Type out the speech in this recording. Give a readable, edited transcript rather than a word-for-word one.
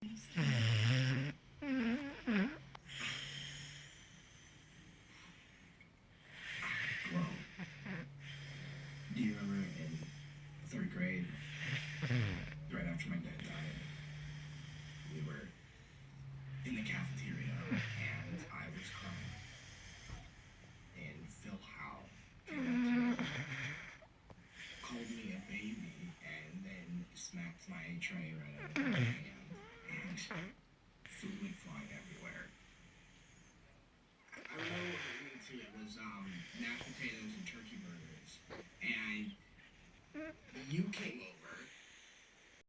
Well, do you remember in third grade, right after my dad died, we were in the cafeteria and I was crying. And Phil Howe came up to me, called me a baby, and then smacked my tray right out of my hand. And